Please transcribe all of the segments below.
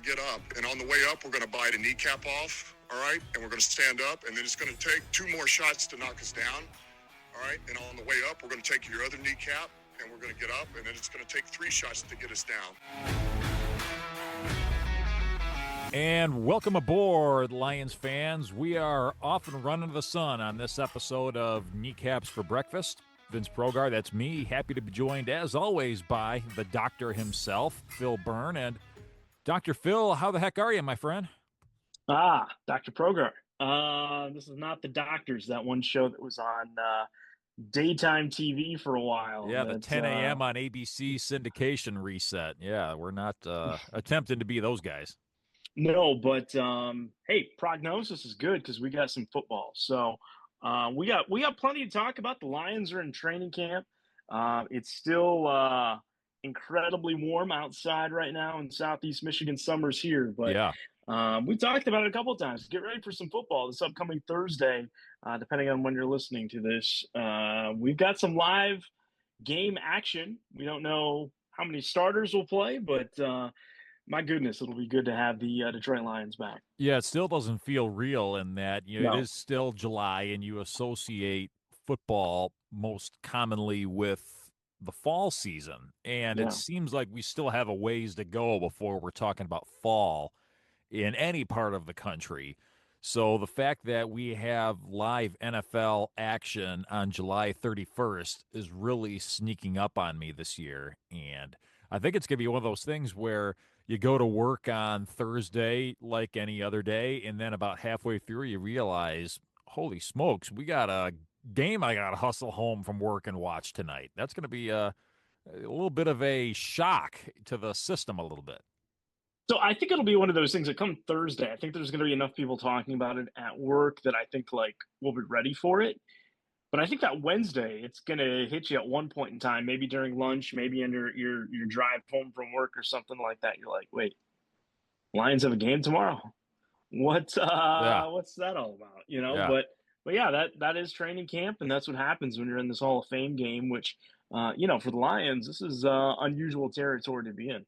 get up. And on the way up, we're going to bite a kneecap off, all right? And we're going to stand up, and then it's going to take 2 more shots to knock us down, all right? And on the way up, we're going to take your other kneecap, and we're going to get up, and then it's going to take 3 shots to get us down. And welcome aboard, Lions fans. We are off and running to the sun on this episode of Kneecaps for Breakfast. Vince Progar, that's me. Happy to be joined, as always, by the doctor himself, Phil Byrne. And Dr. Phil, how the heck are you, my friend? Dr. Progar. This is not the Doctors, that one show that was on daytime TV for a while. Yeah, the 10 a.m. on ABC syndication reset. Yeah, we're not attempting to be those guys. No, but hey, prognosis is good because we got some football. So we got plenty to talk about. The Lions are in training camp. It's still incredibly warm outside right now in Southeast Michigan. Summer's here, but yeah. We talked about it a couple of times. Get ready for some football this upcoming Thursday, depending on when you're listening to this. We've got some live game action. We don't know how many starters will play, but my goodness, it'll be good to have the Detroit Lions back. Yeah, it still doesn't feel real in that No. It is still July, and you associate football most commonly with the fall season. And Yeah. it seems like we still have a ways to go before we're talking about fall in any part of the country. So the fact that we have live NFL action on July 31st is really sneaking up on me this year. And I think it's going to be one of those things where you go to work on Thursday like any other day, and then about halfway through you realize, holy smokes, we got a game I got to hustle home from work and watch tonight. That's going to be a little bit of a shock to the system a little bit. So I think it'll be one of those things that come Thursday. I think there's going to be enough people talking about it at work that I think we'll be ready for it. But I think that Wednesday, it's going to hit you at one point in time, maybe during lunch, maybe in your drive home from work or something like that. You're like, wait, Lions have a game tomorrow. What's that all about? Yeah. But yeah, that is training camp, and that's what happens when you're in this Hall of Fame game, which for the Lions, this is unusual territory to be in.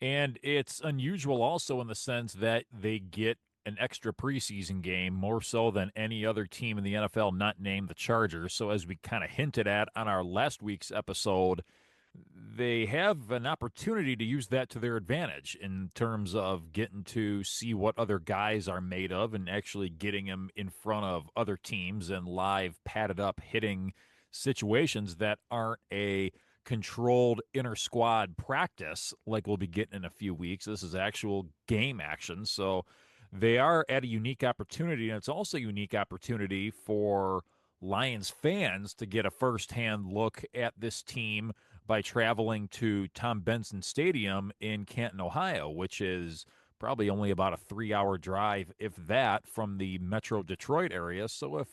And it's unusual also in the sense that they get an extra preseason game, more so than any other team in the NFL not named the Chargers. So as we kind of hinted at on our last week's episode, they have an opportunity to use that to their advantage in terms of getting to see what other guys are made of and actually getting them in front of other teams and live padded up hitting situations that aren't a controlled inter-squad practice like we'll be getting in a few weeks. This is actual game action. So they are at a unique opportunity, and it's also a unique opportunity for Lions fans to get a firsthand look at this team by traveling to Tom Benson Stadium in Canton, Ohio, which is probably only about a 3-hour drive, if that, from the Metro Detroit area. So if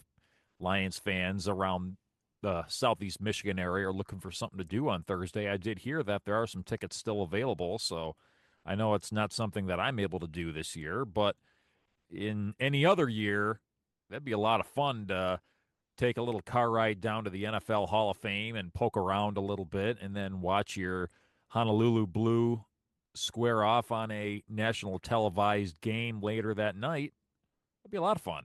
Lions fans around the Southeast Michigan area are looking for something to do on Thursday, I did hear that there are some tickets still available. So I know it's not something that I'm able to do this year, but in any other year, that'd be a lot of fun to take a little car ride down to the NFL Hall of Fame and poke around a little bit and then watch your Honolulu Blue square off on a national televised game later that night. It'd be a lot of fun.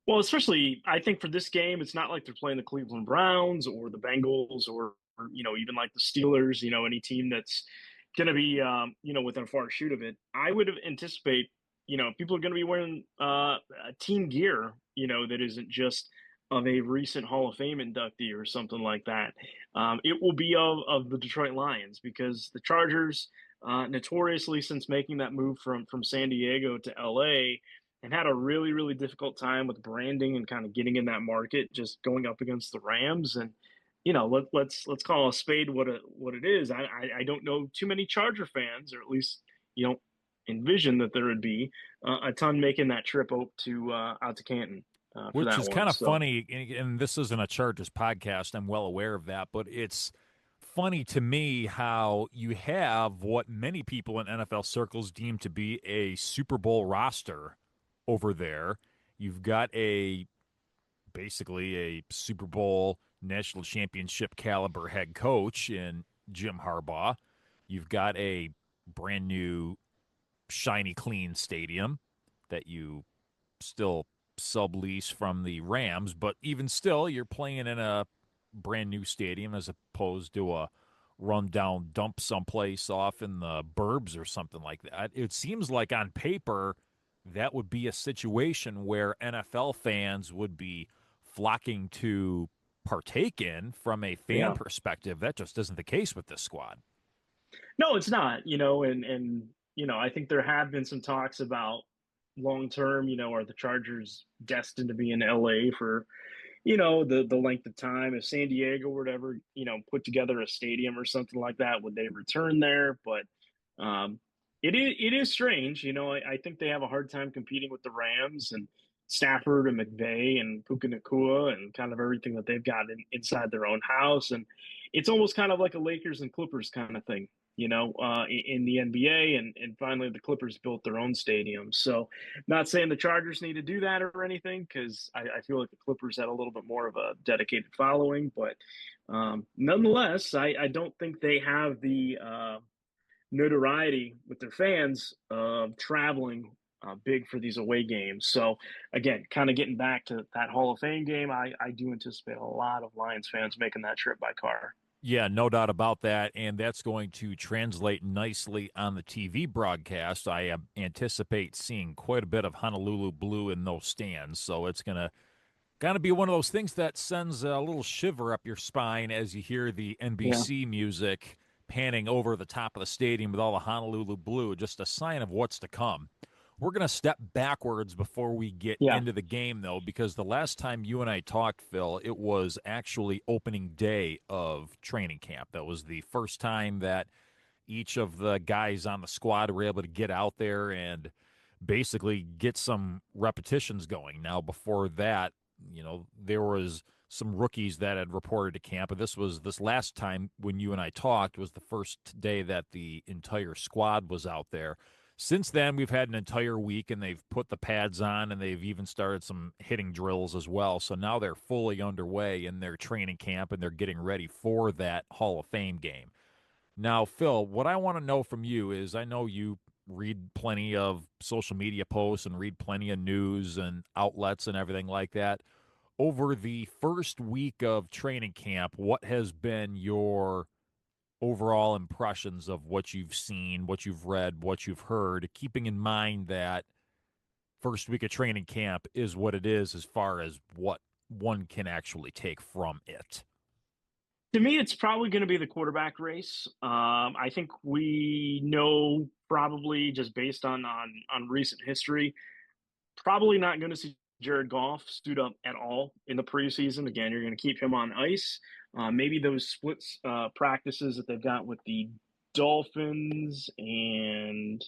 Well, especially, I think for this game, it's not like they're playing the Cleveland Browns or the Bengals or even like the Steelers, any team that's going to be, within a far shoot of it. I would anticipate, people are going to be wearing team gear, that isn't just of a recent Hall of Fame inductee or something like that. It will be of the Detroit Lions because the Chargers, notoriously since making that move from San Diego to LA, and had a really, really difficult time with branding and kind of getting in that market, just going up against the Rams. And, let's call a spade what it is. I don't know too many Charger fans, or at least you don't envision that there would be a ton making that trip out to Canton. Which is kind of funny, and this isn't a Chargers podcast, I'm well aware of that, but it's funny to me how you have what many people in NFL circles deem to be a Super Bowl roster over there. You've got basically a Super Bowl national championship caliber head coach in Jim Harbaugh. You've got a brand new shiny, clean stadium that you still sublease from the Rams, but even still, you're playing in a brand new stadium as opposed to a rundown dump someplace off in the burbs or something like that. It seems like on paper that would be a situation where NFL fans would be flocking to partake in from a fan Yeah. perspective. That just isn't the case with this squad. No, it's not, and I think there have been some talks about long term, are the Chargers destined to be in LA for, the length of time? If San Diego were to ever, put together a stadium or something like that, would they return there? But um it is strange. I think they have a hard time competing with the Rams and Stafford and McVay and Puka Nakua and kind of everything that they've got inside their own house. And it's almost kind of like a Lakers and Clippers kind of thing, in the NBA. And finally, the Clippers built their own stadium. So, not saying the Chargers need to do that or anything, because I feel like the Clippers had a little bit more of a dedicated following. But nonetheless, I don't think they have the notoriety with their fans of traveling big for these away games. So again, kind of getting back to that Hall of Fame game, I do anticipate a lot of Lions fans making that trip by car. Yeah, no doubt about that. And that's going to translate nicely on the TV broadcast. I anticipate seeing quite a bit of Honolulu blue in those stands. So it's going to kind of be one of those things that sends a little shiver up your spine as you hear the Yeah, NBC music panning over the top of the stadium with all the Honolulu blue, just a sign of what's to come. We're going to step backwards before we get yeah, into the game, though, because the last time you and I talked, Phil, it was actually opening day of training camp. That was the first time that each of the guys on the squad were able to get out there and basically get some repetitions going. Now, before that, there was some rookies that had reported to camp, and this last time when you and I talked was the first day that the entire squad was out there. Since then, we've had an entire week, and they've put the pads on, and they've even started some hitting drills as well. So now they're fully underway in their training camp, and they're getting ready for that Hall of Fame game. Now, Phil, what I want to know from you is I know you read plenty of social media posts and read plenty of news and outlets and everything like that. Over the first week of training camp, what has been your overall impressions of what you've seen, what you've read, what you've heard, keeping in mind that first week of training camp is what it is as far as what one can actually take from it? to me, it's probably going to be the quarterback race. I think we know, probably just based on recent history, probably not going to see Jared Goff suit up at all in the preseason. Again, you're going to keep him on ice. Maybe those splits practices that they've got with the Dolphins, and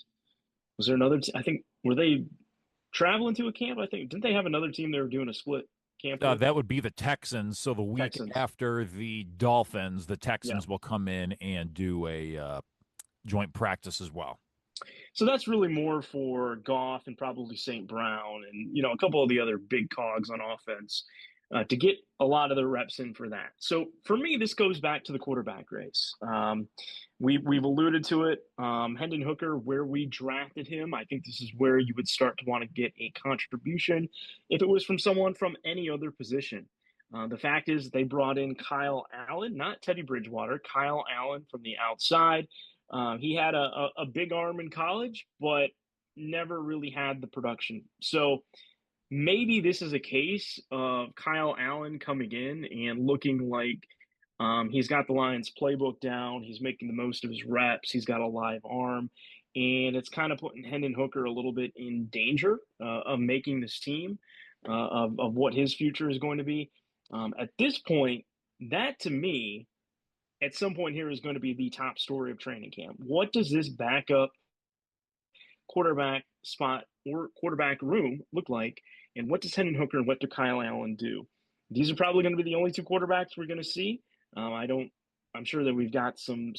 was there another? I think, were they traveling to a camp? I think, didn't they have another team they were doing a split camp with? That would be the Texans. So the week Texans. after the Dolphins, the Yeah. Texans will come in and do a joint practice as well. So that's really more for Goff and probably St. Brown and a couple of the other big cogs on offense to get a lot of the reps in for that. So for me, this goes back to the quarterback race. We've alluded to it. Hendon Hooker, where we drafted him, I think this is where you would start to want to get a contribution if it was from someone from any other position. The fact is, they brought in Kyle Allen, not Teddy Bridgewater, Kyle Allen from the outside. He had a big arm in college, but never really had the production. So maybe this is a case of Kyle Allen coming in and looking like he's got the Lions playbook down. He's making the most of his reps. He's got a live arm. And it's kind of putting Hendon Hooker a little bit in danger of making this team, of what his future is going to be. At this point, that to me, at some point here, is going to be the top story of training camp. What does this backup quarterback spot or quarterback room look like? And what does Hendon Hooker and what do Kyle Allen do? These are probably going to be the only two quarterbacks we're going to see. I'm sure that we've got some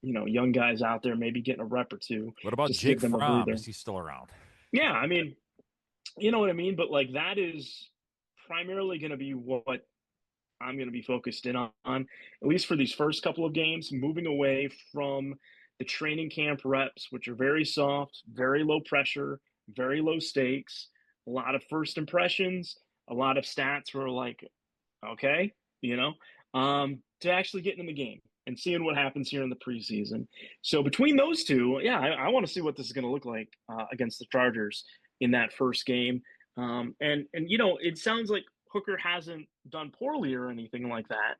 young guys out there maybe getting a rep or two, What about just to give Jake them a Fromm? breather. Is he still around? Yeah, I mean, you know what I mean. But like, that is primarily going to be what I'm going to be focused in on, at least for these first couple of games, moving away from the training camp reps, which are very soft, very low pressure, very low stakes, a lot of first impressions, a lot of stats were like, okay, to actually getting in the game and seeing what happens here in the preseason. So between those two, yeah, I want to see what this is going to look like against the Chargers in that first game. And it sounds like Hooker hasn't done poorly or anything like that,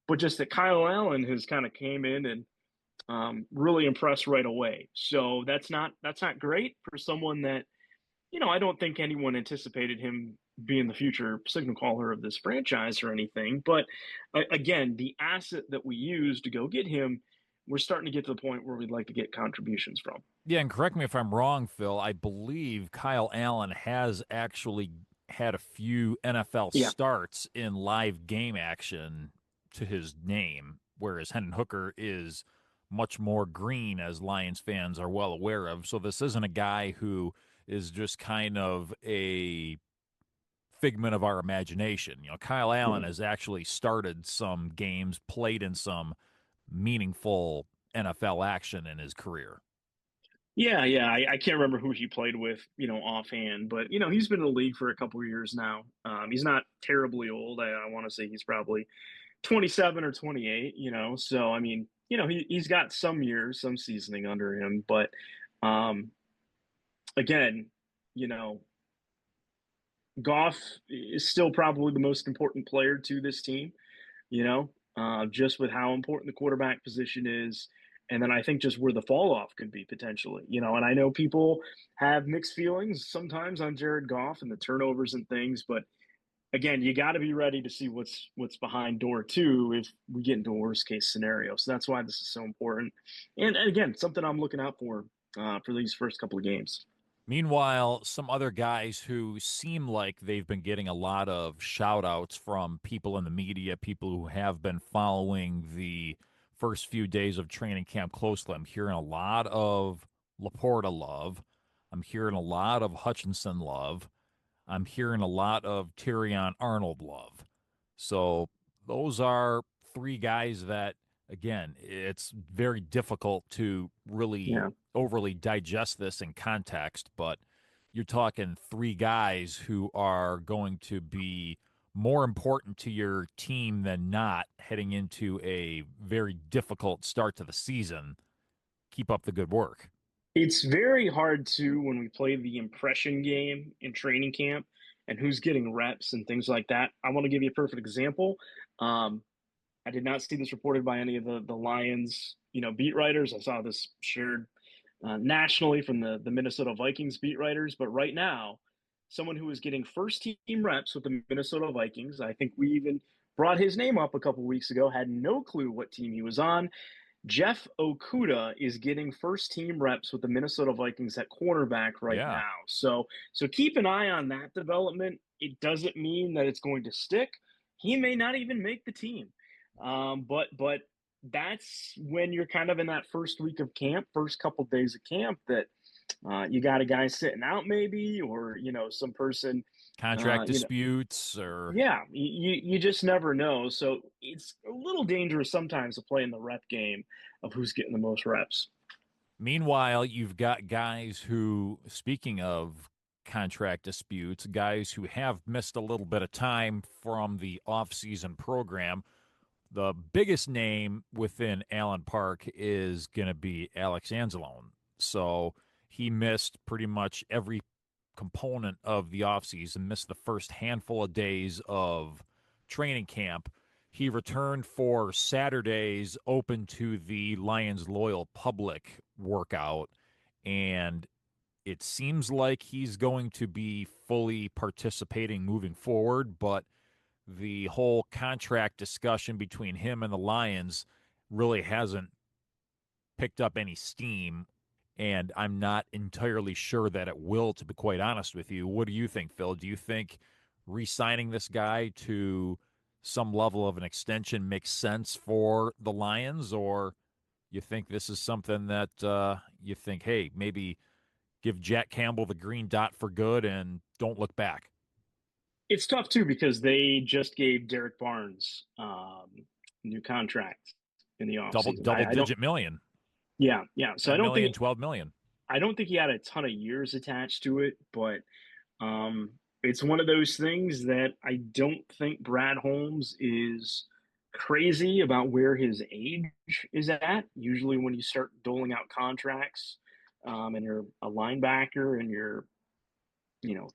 but just that Kyle Allen has kind of came in and really impressed right away. So that's not great for someone that I don't think anyone anticipated him being the future signal caller of this franchise or anything. But again, the asset that we use to go get him, we're starting to get to the point where we'd like to get contributions from. Yeah, and correct me if I'm wrong, Phil. I believe Kyle Allen has actually had a few NFL Yeah. starts in live game action to his name, whereas Hendon Hooker is much more green, as Lions fans are well aware of. So this isn't a guy who is just kind of a figment of our imagination. Kyle Allen Mhm. has actually started some games, played in some meaningful NFL action in his career. Yeah. I can't remember who he played with, offhand, but he's been in the league for a couple of years now. He's not terribly old. I want to say he's probably 27 or 28. So I mean, he's got some years, some seasoning under him, but um, again, you know, Goff is still probably the most important player to this team, just with how important the quarterback position is. And then I think just where the fall off could be potentially, and I know people have mixed feelings sometimes on Jared Goff and the turnovers and things, but again, you got to be ready to see what's behind door two if we get into a worst case scenario. So that's why this is so important. And again, something I'm looking out for these first couple of games. Meanwhile, some other guys who seem like they've been getting a lot of shout outs from people in the media, people who have been following the first few days of training camp closely. I'm hearing a lot of Laporta love. I'm hearing a lot of Hutchinson love. I'm hearing a lot of Tyrion Arnold love. So those are three guys that, again, it's very difficult to really Yeah. overly digest this in context, but you're talking three guys who are going to be more important to your team than not heading into a very difficult start to the season. Keep up the good work. It's very hard to when we play the impression game in training camp and who's getting reps and things like that. I want to give you a perfect example. Um, I did not see this reported by any of the Lions, beat writers. I saw this shared nationally from the Minnesota Vikings beat writers. But right now, someone who is getting first team reps with the Minnesota Vikings, I think we even brought his name up a couple weeks ago, had no clue what team he was on. Jeff Okuda is getting first team reps with the Minnesota Vikings at cornerback right Yeah. now. So keep an eye on that development. It doesn't mean that it's going to stick. He may not even make the team. But that's when you're kind of in that first week of camp, first couple of days of camp that you got a guy sitting out maybe, or some person Contract disputes or yeah, you just never know. So it's a little dangerous sometimes to play in the rep game of who's getting the most reps. meanwhile, you've got guys who, speaking of contract disputes, guys who have missed a little bit of time from the offseason program. The biggest name within Allen Park is going to be Alex Anzalone. So he missed pretty much every component of the offseason, missed the first handful of days of training camp. He returned for Saturday's open to the Lions loyal public workout, and it seems like he's going to be fully participating moving forward, but the whole contract discussion between him and the Lions really hasn't picked up any steam, and I'm not entirely sure that it will, to be quite honest with you. What do you think, Phil? Do you think re signing this guy to some level of an extension makes sense for the Lions, or you think this is something that you think, hey, maybe give Jack Campbell the green dot for good and don't look back? It's tough too because they just gave Derek Barnes new contract in the Double offseason. double I don't digit million. Yeah. So 10 million, 12 million. I don't think he had a ton of years attached to it, but it's one of those things that I don't think Brad Holmes is crazy about where his age is at. Usually, when you start doling out contracts, and you're a linebacker and you're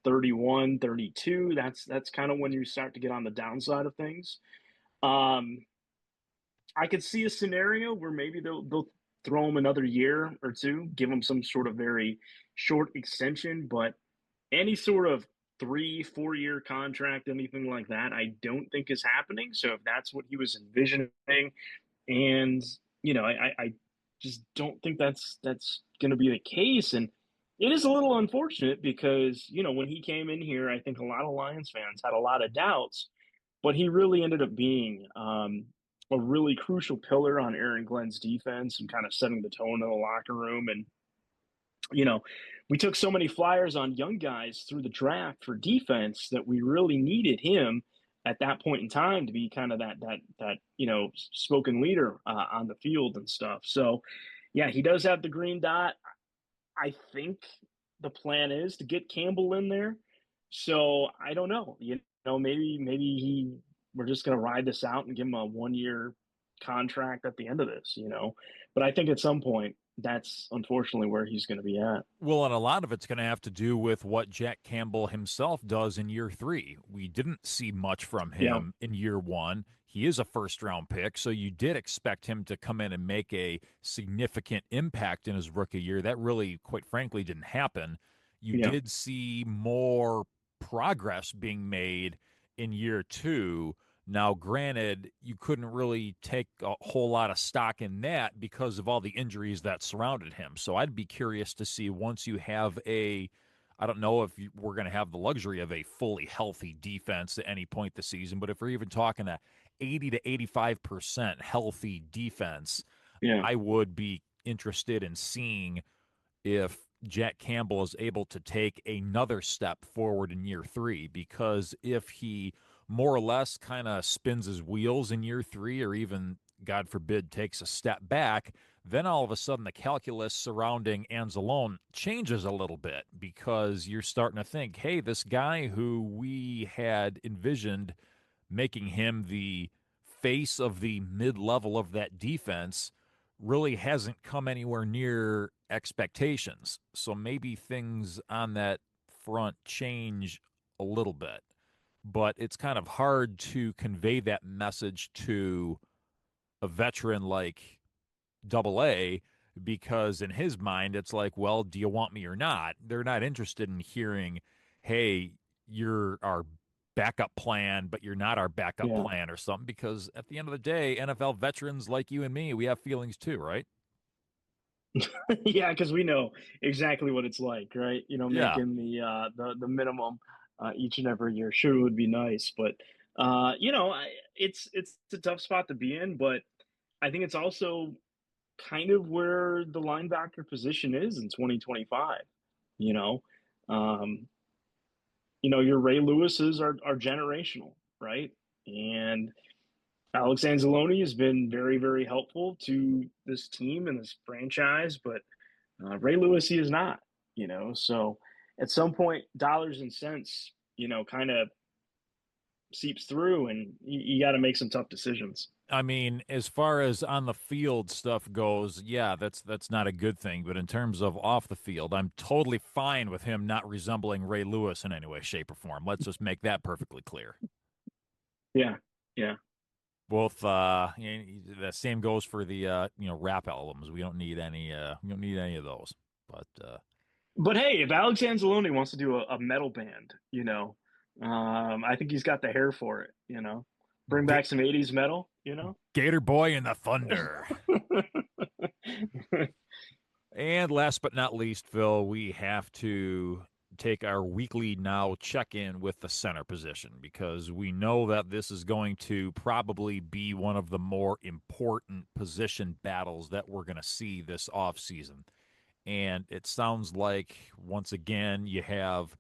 31, 32, that's kind of when you start to get on the downside of things. Um, I could see a scenario where maybe they'll throw him another year or two, give him some sort of very short extension, but any sort of 3, 4 year contract, anything like that, I don't think is happening. So if that's what he was envisioning, and I just don't think that's going to be the case. And it is a little unfortunate because when he came in here, I think a lot of Lions fans had a lot of doubts, but he really ended up being a really crucial pillar on Aaron Glenn's defense and kind of setting the tone in the locker room. And you know, we took so many flyers on young guys through the draft for defense that we really needed him at that point in time to be kind of that spoken leader on the field and stuff. So, yeah, he does have the green dot. I think the plan is to get Campbell in there. So I don't know. Maybe we're just gonna ride this out and give him a 1 year contract at the end of this. But I think at some point that's unfortunately where he's going to be at. Well, and a lot of it's going to have to do with what Jack Campbell himself does in year 3. We didn't see much from Yeah, him in year 1. He is a first round pick, so you did expect him to come in and make a significant impact in his rookie year. That really, quite frankly, didn't happen. You yeah, did see more progress being made in year 2. Now, granted, you couldn't really take a whole lot of stock in that because of all the injuries that surrounded him. So I'd be curious to see once you have I don't know if we're going to have the luxury of a fully healthy defense at any point this season, but if we're even talking a 80 to 85% healthy defense, yeah, I would be interested in seeing if Jack Campbell is able to take another step forward in year 3, because if he more or less kind of spins his wheels in year 3, or even, God forbid, takes a step back, then all of a sudden the calculus surrounding Anzalone changes a little bit, because you're starting to think, hey, this guy who we had envisioned making him the face of the mid-level of that defense really hasn't come anywhere near expectations. So maybe things on that front change a little bit. But it's kind of hard to convey that message to a veteran like Double A, because in his mind it's like, well, do you want me or not? They're not interested in hearing, hey, you're our backup plan, but you're not our backup yeah. plan or something, because at the end of the day, NFL veterans like you and me, we have feelings too, right? Yeah, because we know exactly what it's like, right? Yeah. Making the minimum each and every year. Sure, would be nice, but it's a tough spot to be in. But I think it's also kind of where the linebacker position is in 2025. You know, um, your Ray Lewis's are generational, right? And Alex Anzalone has been very, very helpful to this team and this franchise, but Ray Lewis, he is not, So at some point, dollars and cents, kind of seeps through, and you got to make some tough decisions. I mean, as far as on the field stuff goes, yeah, that's not a good thing. But in terms of off the field, I'm totally fine with him not resembling Ray Lewis in any way, shape, or form. Let's just make that perfectly clear. Yeah, yeah. Both, the same goes for the rap albums. We don't need any of those. But But hey, if Alex Anzalone wants to do a metal band, I think he's got the hair for it. Bring Ga- back some '80s metal. Gator Boy and the Thunder. And last but not least, Phil, we have to take our weekly now check in with the center position, because we know that this is going to probably be one of the more important position battles that we're going to see this offseason. And it sounds like, once again, you have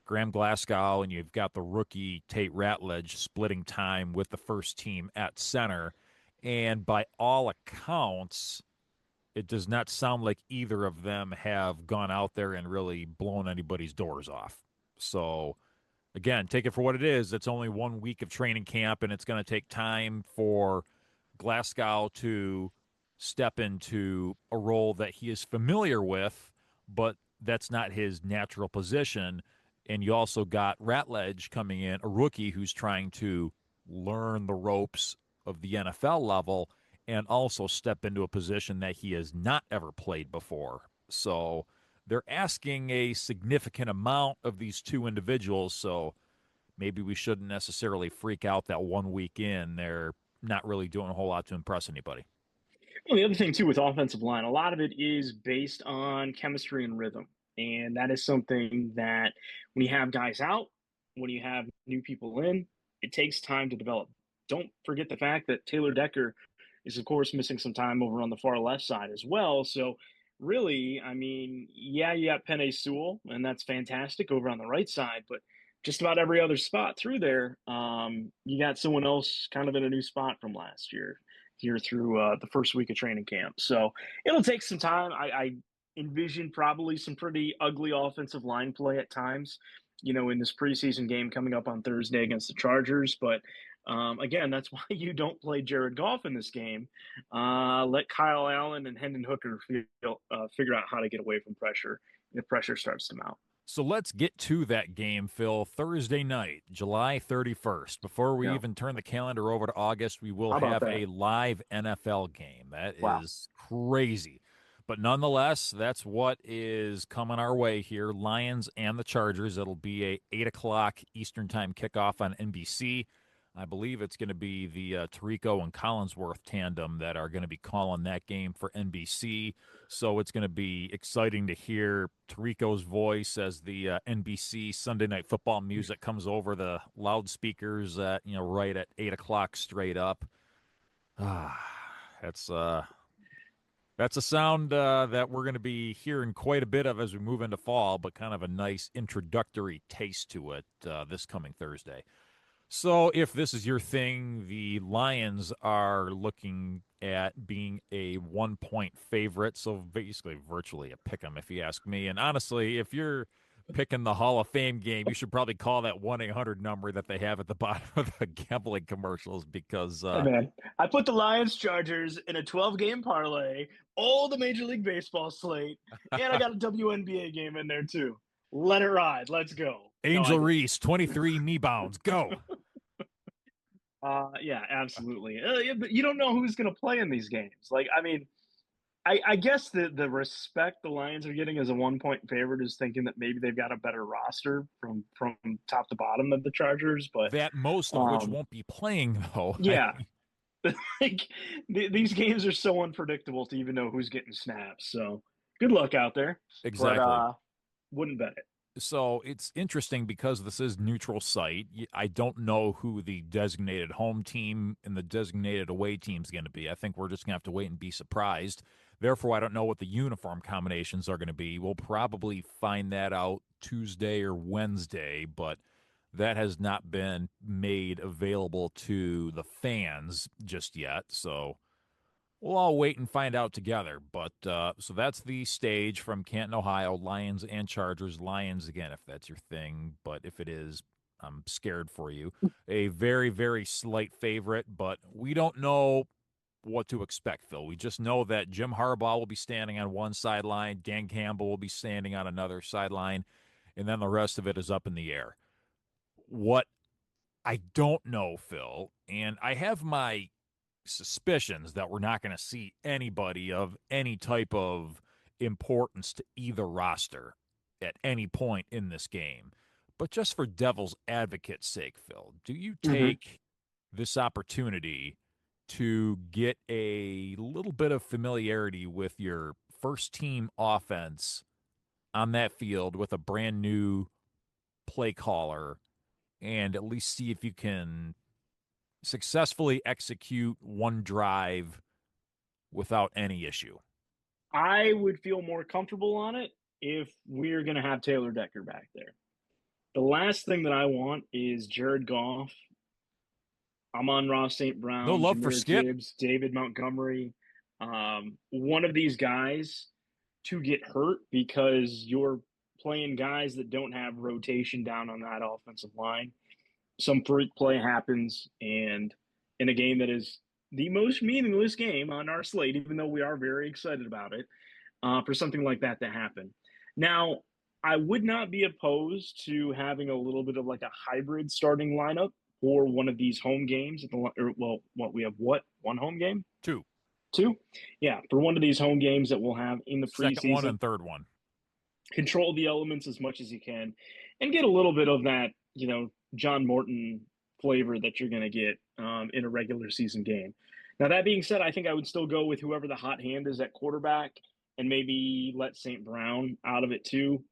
Graham Glasgow and you've got the rookie Tate Ratledge splitting time with the first team at center. And by all accounts, it does not sound like either of them have gone out there and really blown anybody's doors off. So, again, take it for what it is. It's only 1 week of training camp, and it's going to take time for Glasgow to step into a role that he is familiar with, but that's not his natural position. And you also got Ratledge coming in, a rookie who's trying to learn the ropes of the NFL level and also step into a position that he has not ever played before. So they're asking a significant amount of these two individuals. So maybe we shouldn't necessarily freak out that 1 week in. They're not really doing a whole lot to impress anybody. Well, the other thing too with offensive line, a lot of it is based on chemistry and rhythm. And that is something that when you have guys out, when you have new people in, it takes time to develop. Don't forget the fact that Taylor Decker is, of course, missing some time over on the far left side as well. So, really, I mean, yeah, you got Penei Sewell, and that's fantastic over on the right side, but just about every other spot through there, you got someone else kind of in a new spot from last year here through the first week of training camp. So it'll take some time. I envision probably some pretty ugly offensive line play at times, in this preseason game coming up on Thursday against the Chargers. But again, that's why you don't play Jared Goff in this game. Let Kyle Allen and Hendon Hooker figure out how to get away from pressure if pressure starts to mount. So let's get to that game, Phil. Thursday night, July 31st. Before we Yeah. even turn the calendar over to August, we will How about have that? a live NFL game. That Wow. is crazy. But nonetheless, that's what is coming our way here. Lions and the Chargers. It'll be a 8 o'clock Eastern Time kickoff on NBC. I believe it's going to be the Tirico and Collinsworth tandem that are going to be calling that game for NBC. So it's going to be exciting to hear Tirico's voice as the NBC Sunday Night Football music comes over the loudspeakers at right at 8 o'clock straight up. That's a sound that we're going to be hearing quite a bit of as we move into fall, but kind of a nice introductory taste to it this coming Thursday. So, if this is your thing, the Lions are looking at being a 1 point favorite. So, basically, virtually a pick 'em, if you ask me. And honestly, if you're picking the Hall of Fame game, you should probably call that 1-800 number that they have at the bottom of the gambling commercials because, Hey man, I put the Lions Chargers in a 12-game parlay, all the Major League Baseball slate, and I got a WNBA game in there too. Let it ride. Let's go. Angel Reese, 23 knee bounds. Go. Yeah, absolutely. Yeah, but you don't know who's going to play in these games. Like, I mean, I guess the respect the Lions are getting as a 1 point favorite is thinking that maybe they've got a better roster from top to bottom of the Chargers, but That most of which won't be playing, though. yeah. Like these games are so unpredictable to even know who's getting snaps. So good luck out there. Exactly. But wouldn't bet it. So it's interesting because this is neutral site. I don't know who the designated home team and the designated away team is going to be. I think we're just going to have to wait and be surprised. Therefore, I don't know what the uniform combinations are going to be. We'll probably find that out Tuesday or Wednesday, but that has not been made available to the fans just yet. So we'll all wait and find out together. But so that's the stage from Canton, Ohio, Lions and Chargers. Lions, again, if that's your thing. But if it is, I'm scared for you. A very, very slight favorite, but we don't know what to expect, Phil. We just know that Jim Harbaugh will be standing on one sideline, Dan Campbell will be standing on another sideline, and then the rest of it is up in the air. What I don't know, Phil, and I have my suspicions that we're not going to see anybody of any type of importance to either roster at any point in this game. But just for devil's advocate's sake, Phil, do you take this opportunity to get a little bit of familiarity with your first team offense on that field with a brand new play caller and at least see if you can successfully execute one drive without any issue? I would feel more comfortable on it if we're going to have Taylor Decker back there. The last thing that I want is Jared Goff, Amon-Ra St. Brown, No love for Jahmyr Skip. Gibbs, David Montgomery. one of these guys to get hurt because you're playing guys that don't have rotation down on that offensive line. Some freak play happens, and in a game that is the most meaningless game on our slate, even though we are very excited about it, for something like that to happen. Now, I would not be opposed to having a little bit of like a hybrid starting lineup for one of these home games. Well, what we have, one home game? Two. Two? Yeah, for one of these home games that we'll have in the Second one preseason. and third one. Control the elements as much as you can and get a little bit of that, John Morton flavor that you're going to get in a regular season game. Now, that being said, I think I would still go with whoever the hot hand is at quarterback and maybe let St. Brown out of it too.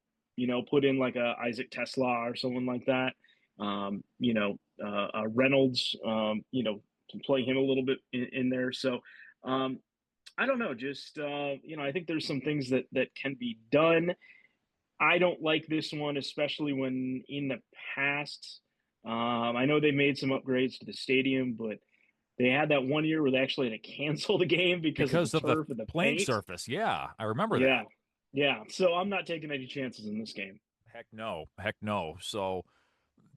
Put in like a Isaac Tesla or someone like that. Reynolds, to play him a little bit in there. So, I don't know. Just, I think there's some things that can be done. I don't like this one, especially when in the past, I know they made some upgrades to the stadium, but they had that one year where they actually had to cancel the game because of the turf and the playing paint. surface. Yeah, I remember Yeah, that. yeah. So I'm not taking any chances in this game. Heck no. So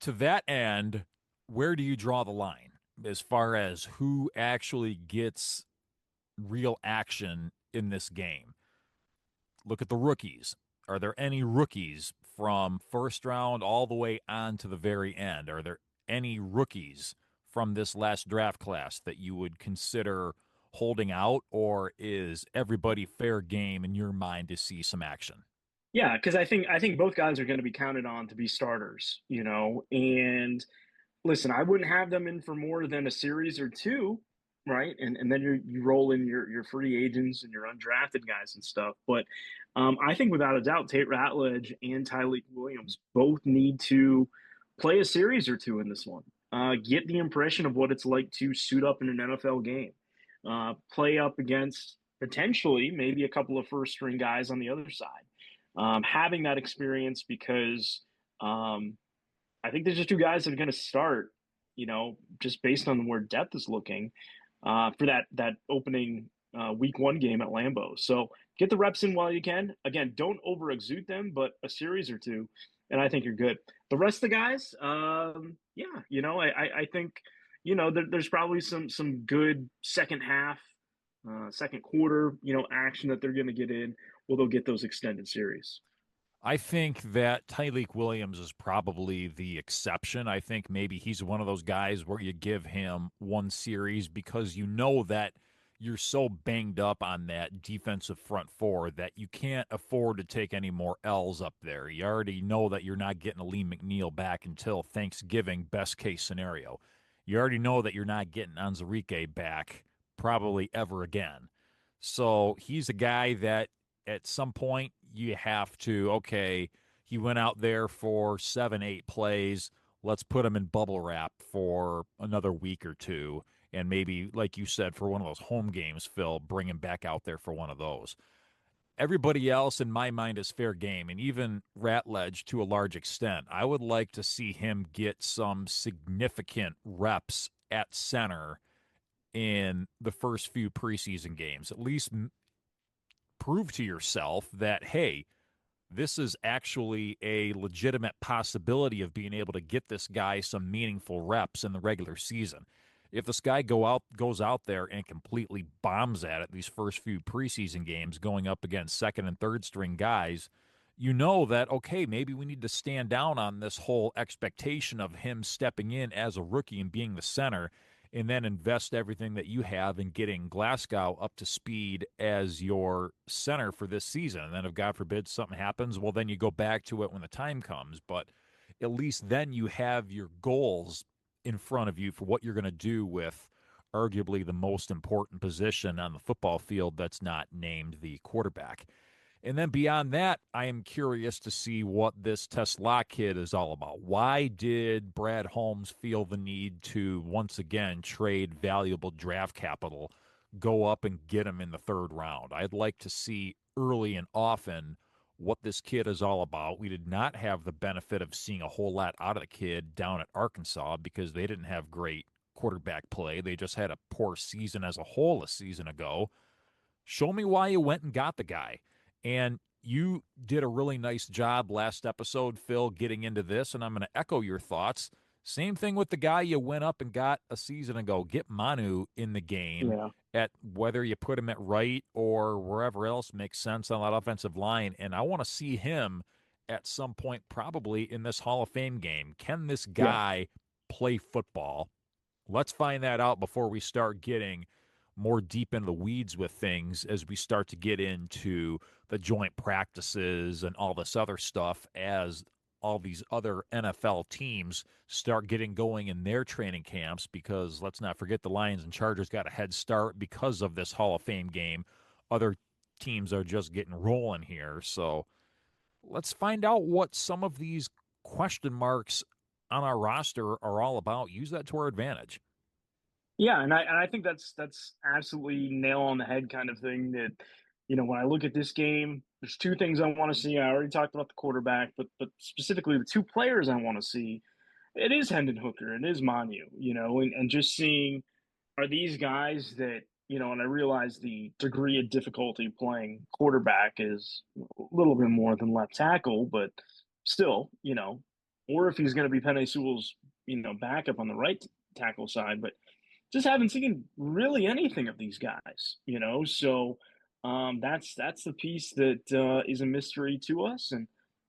to that end, where do you draw the line as far as who actually gets real action in this game? Look at the rookies. Are there any rookies from first round all the way on to the very end? Are there any rookies from this last draft class that you would consider holding out, or is everybody fair game in your mind to see some action? Yeah, because I think both guys are going to be counted on to be starters, and listen, I wouldn't have them in for more than a series or two, right? And then you roll in your free agents and your undrafted guys and stuff. But I think without a doubt, Tate Ratledge and Tyleek Williams both need to play a series or two in this one. Get the impression of what it's like to suit up in an NFL game. Play up against potentially maybe a couple of first string guys on the other side. Having that experience because I think there's just two guys that are going to start, just based on where depth is looking for that opening week one game at Lambeau. So get the reps in while you can. Again, don't over exude them, but a series or two, and I think you're good. The rest of the guys, yeah, I think, there's probably some good second half, second quarter, action that they're going to get in. Well, they'll get those extended series. I think that Tyleek Williams is probably the exception. I think maybe he's one of those guys where you give him one series because you know that you're so banged up on that defensive front four that you can't afford to take any more L's up there. You already know that you're not getting a Lee McNeil back until Thanksgiving, best case scenario. You already know that you're not getting Anzarike back probably ever again. So he's a guy that at some point you have to, okay, he went out there for 7-8 plays. Let's put him in bubble wrap for another week or two. And maybe, like you said, for one of those home games, Phil, bring him back out there for one of those. Everybody else, in my mind, is fair game, and even Ratledge to a large extent. I would like to see him get some significant reps at center in the first few preseason games. At least prove to yourself that, hey, this is actually a legitimate possibility of being able to get this guy some meaningful reps in the regular season. If this guy goes out there and completely bombs at it these first few preseason games going up against second and third string guys, you know that, okay, maybe we need to stand down on this whole expectation of him stepping in as a rookie and being the center and then invest everything that you have in getting Glasgow up to speed as your center for this season. And then if God forbid something happens, well, then you go back to it when the time comes. But at least then you have your goals in front of you for what you're going to do with arguably the most important position on the football field that's not named the quarterback. And then beyond that, I am curious to see what this Tesla kid is all about. Why did Brad Holmes feel the need to once again trade valuable draft capital, go up and get him in the third round? I'd like to see early and often what this kid is all about. We did not have the benefit of seeing a whole lot out of the kid down at Arkansas because they didn't have great quarterback play. They just had a poor season as a whole a season ago. Show me why you went and got the guy. And you did a really nice job last episode, Phil, getting into this, and I'm going to echo your thoughts. Same thing with the guy you went up and got a season ago. Get Manu in the game Yeah. at whether you put him at right or wherever else makes sense on that offensive line. And I want to see him at some point, probably in this Hall of Fame game. Can this Yeah. guy play football? Let's find that out before we start getting more deep into the weeds with things as we start to get into the joint practices and all this other stuff as all these other NFL teams start getting going in their training camps, because let's not forget the Lions and Chargers got a head start because of this Hall of Fame game. Other teams are just getting rolling here. So let's find out what some of these question marks on our roster are all about. Use that to our advantage. Yeah, and I think that's absolutely nail on the head kind of thing. That when I look at this game, there's two things I want to see. I already talked about the quarterback, but specifically the two players I want to see. It is Hendon Hooker, it is Manu, and just seeing, are these guys that, and I realize the degree of difficulty playing quarterback is a little bit more than left tackle, but still, or if he's going to be Penei Sewell's, backup on the right tackle side, but just haven't seen really anything of these guys, So that's the piece that is a mystery to us, and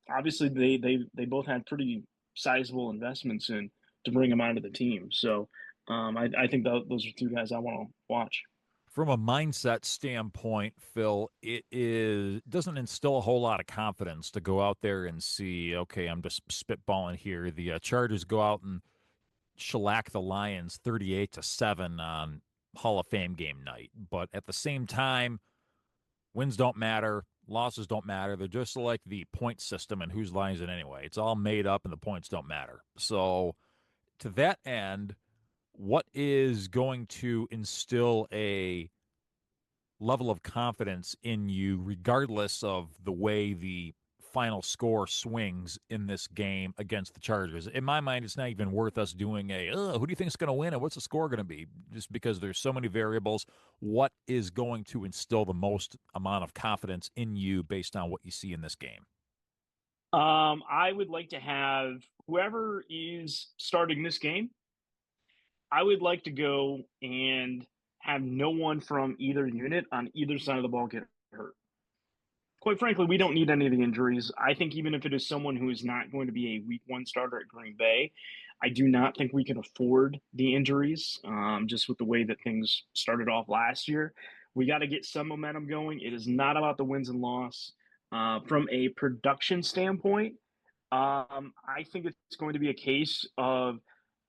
obviously they both had pretty sizable investments in to bring them onto the team. So I think those are two guys I want to watch. From a mindset standpoint, Phil, doesn't instill a whole lot of confidence to go out there and see, okay, I'm just spitballing here. The Chargers go out and shellac the Lions 38-7 on Hall of Fame game night. But at the same time, wins don't matter, losses don't matter. They're just like the point system and whose line is it anyway. It's all made up and the points don't matter. So to that end, what is going to instill a level of confidence in you, regardless of the way the final score swings in this game against the Chargers? In my mind, it's not even worth us doing who do you think is going to win and what's the score going to be? Just because there's so many variables. What is going to instill the most amount of confidence in you based on what you see in this game? I would like to have whoever is starting this game. I would like to go and have no one from either unit on either side of the ball get hurt. Quite frankly, we don't need any of the injuries. I think even if it is someone who is not going to be a week one starter at Green Bay, I do not think we can afford the injuries, just with the way that things started off last year. We got to get some momentum going. It is not about the wins and loss. From a production standpoint, I think it's going to be a case of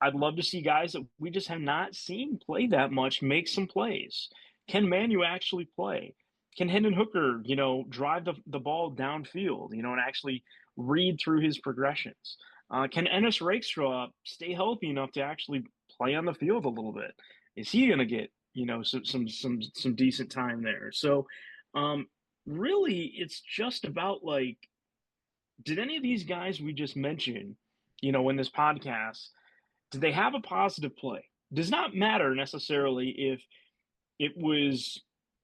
I'd love to see guys that we just have not seen play that much make some plays. Can Manu actually play? Can Hendon Hooker, drive the ball downfield, and actually read through his progressions? Can Ennis Rakestraw stay healthy enough to actually play on the field a little bit? Is he going to get, some decent time there? So, really, it's just about like, did any of these guys we just mentioned, in this podcast, did they have a positive play? Does not matter necessarily if it was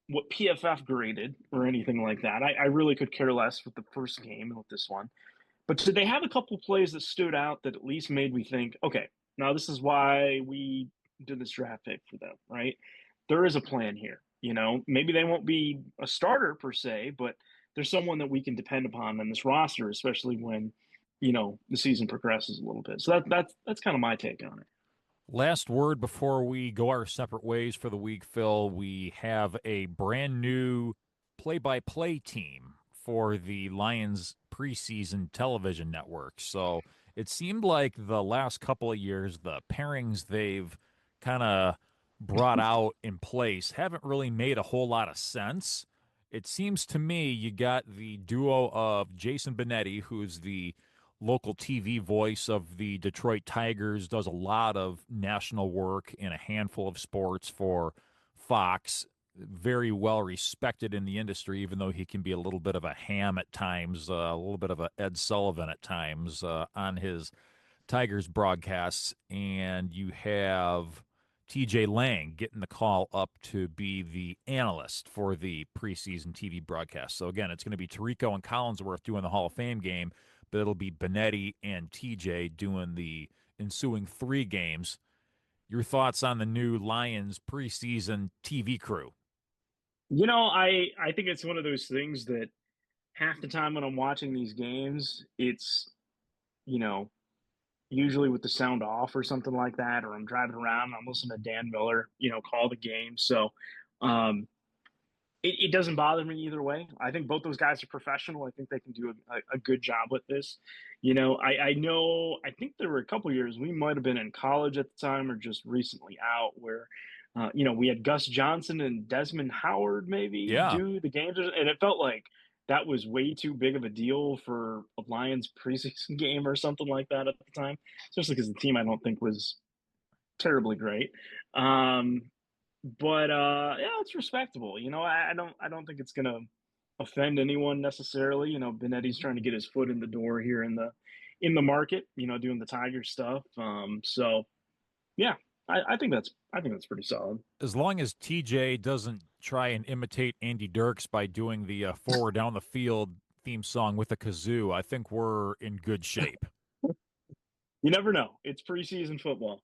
what PFF graded or anything like that. I really could care less with the first game and with this one. But did they have a couple plays that stood out that at least made me think, okay, now this is why we did this draft pick for them, right? There is a plan here. Maybe they won't be a starter per se, but there's someone that we can depend upon in this roster, especially when, the season progresses a little bit. So that's kind of my take on it. Last word before we go our separate ways for the week, Phil. We have a brand new play-by-play team for the Lions preseason television network. So it seemed like the last couple of years, the pairings they've kind of brought out in place haven't really made a whole lot of sense. It seems to me you got the duo of Jason Benetti, who's the local TV voice of the Detroit Tigers, does a lot of national work in a handful of sports for Fox. Very well respected in the industry, even though he can be a little bit of a ham at times, a little bit of a Ed Sullivan at times on his Tigers broadcasts. And you have TJ Lang getting the call up to be the analyst for the preseason TV broadcast. So again, it's going to be Tirico and Collinsworth doing the Hall of Fame game, but it'll be Benetti and TJ doing the ensuing 3 games. Your thoughts on the new Lions preseason TV crew? I think it's one of those things that half the time when I'm watching these games, it's, you know, usually with the sound off or something like that, or I'm driving around and I'm listening to Dan Miller, call the game. So um, it doesn't bother me either way. I think both those guys are professional. I think they can do a good job with this. I know, I think there were a couple years we might have been in college at the time or just recently out where, we had Gus Johnson and Desmond Howard maybe Yeah. do the games, and it felt like that was way too big of a deal for a Lions preseason game or something like that at the time, especially because the team I don't think was terribly great. Um, but yeah, it's respectable. I don't think it's gonna offend anyone necessarily. Benetti's trying to get his foot in the door here in the market. Doing the Tiger stuff. So yeah, I think that's pretty solid. As long as TJ doesn't try and imitate Andy Dirks by doing the forward down the field theme song with a kazoo, I think we're in good shape. You never know. It's preseason football.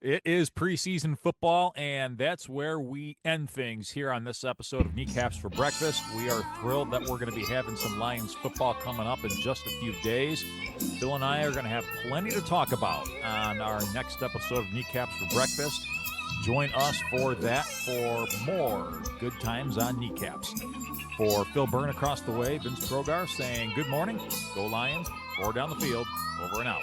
It is preseason football, and that's where we end things here on this episode of Kneecaps for Breakfast. We are thrilled that we're going to be having some Lions football coming up in just a few days. Bill and I are going to have plenty to talk about on our next episode of Kneecaps for Breakfast. Join us for that for more good times on Kneecaps. For Phil Byrne across the way, Vince Krogar saying good morning, go Lions, forward down the field, over and out.